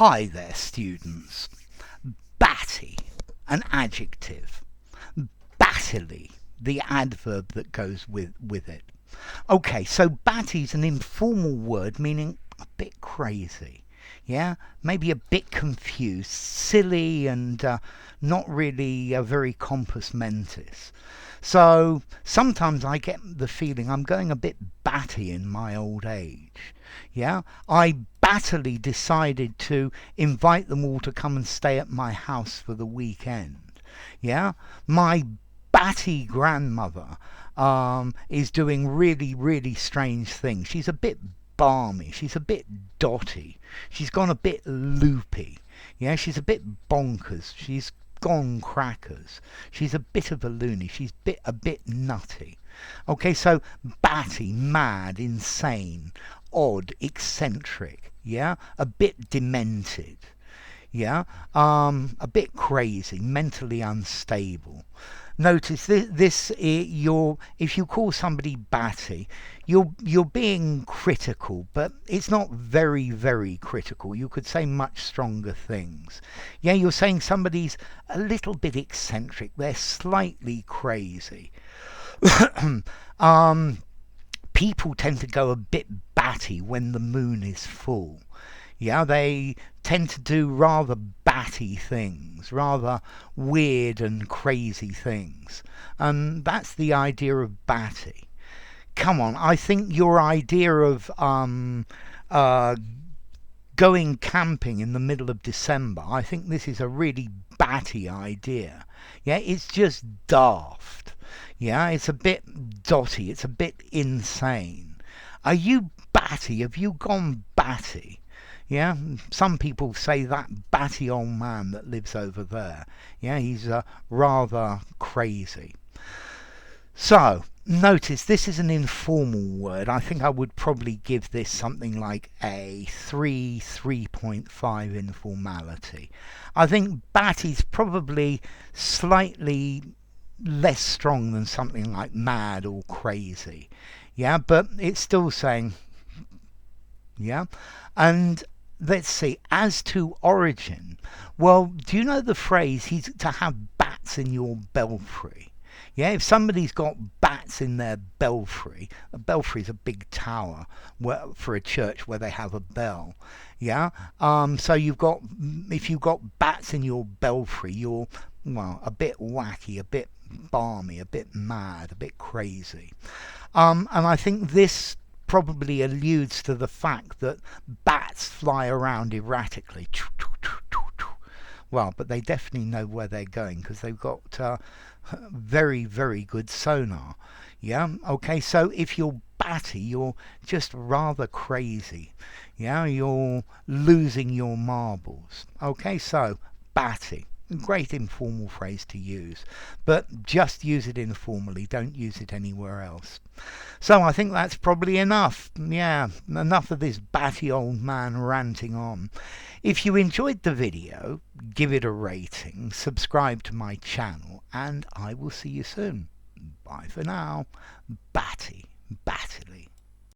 Hi there, students. Batty, an adjective. Battily, the adverb that goes with it. Okay, so batty's an informal word meaning a bit crazy. Yeah, maybe a bit confused, silly, and not really very compos mentis. So sometimes I get the feeling I'm going a bit batty in my old age. Yeah, I battily decided to invite them all to come and stay at my house for the weekend. Yeah, my batty grandmother is doing really, really strange things. She's a bit balmy. She's a bit dotty. She's gone a bit loopy. Yeah, she's a bit bonkers. She's gone crackers. She's a bit of a loony. She's a bit nutty. Okay, so batty, mad, insane, odd, eccentric. Yeah, a bit demented. Yeah, a bit crazy, mentally unstable. Notice this if you call somebody batty, you're being critical, but it's not very critical. You could say much stronger things. Yeah, you're saying somebody's a little bit eccentric. They're slightly crazy. People tend to go a bit batty when the moon is full. Yeah, they tend to do rather batty things, rather weird and crazy things. And that's the idea of batty. Come on, I think your idea of uh, going camping in the middle of December, I think this is a really batty idea. Yeah, it's just daft. Yeah, it's a bit dotty, it's a bit insane. Are you batty? Have you gone batty? Yeah, some people say that batty old man that lives over there. Yeah, he's rather crazy. So, notice this is an informal word. I think I would probably give this something like a 3.5 informality. I think batty's probably slightly less strong than something like mad or crazy. Yeah, but it's still saying, yeah. And let's see, as to origin, well, do you know the phrase, he's to have bats in your belfry? Yeah, if somebody's got bats in their belfry, a belfry is a big tower for a church where they have a bell. Yeah, so if you've got bats in your belfry, you're, well, a bit wacky, a bit balmy, a bit mad, a bit crazy. And I think this probably alludes to the fact that bats fly around erratically. Well, but they definitely know where they're going because they've got very good sonar. Yeah, okay, so if you're batty, you're just rather crazy. Yeah, you're losing your marbles. Okay, so batty. Great informal phrase to use, but just use it informally, don't use it anywhere else. So I think that's probably enough. Yeah, enough of this batty old man ranting on. If you enjoyed the video, give it a rating, subscribe to my channel, and I will see you soon. Bye for now. Batty, Battily.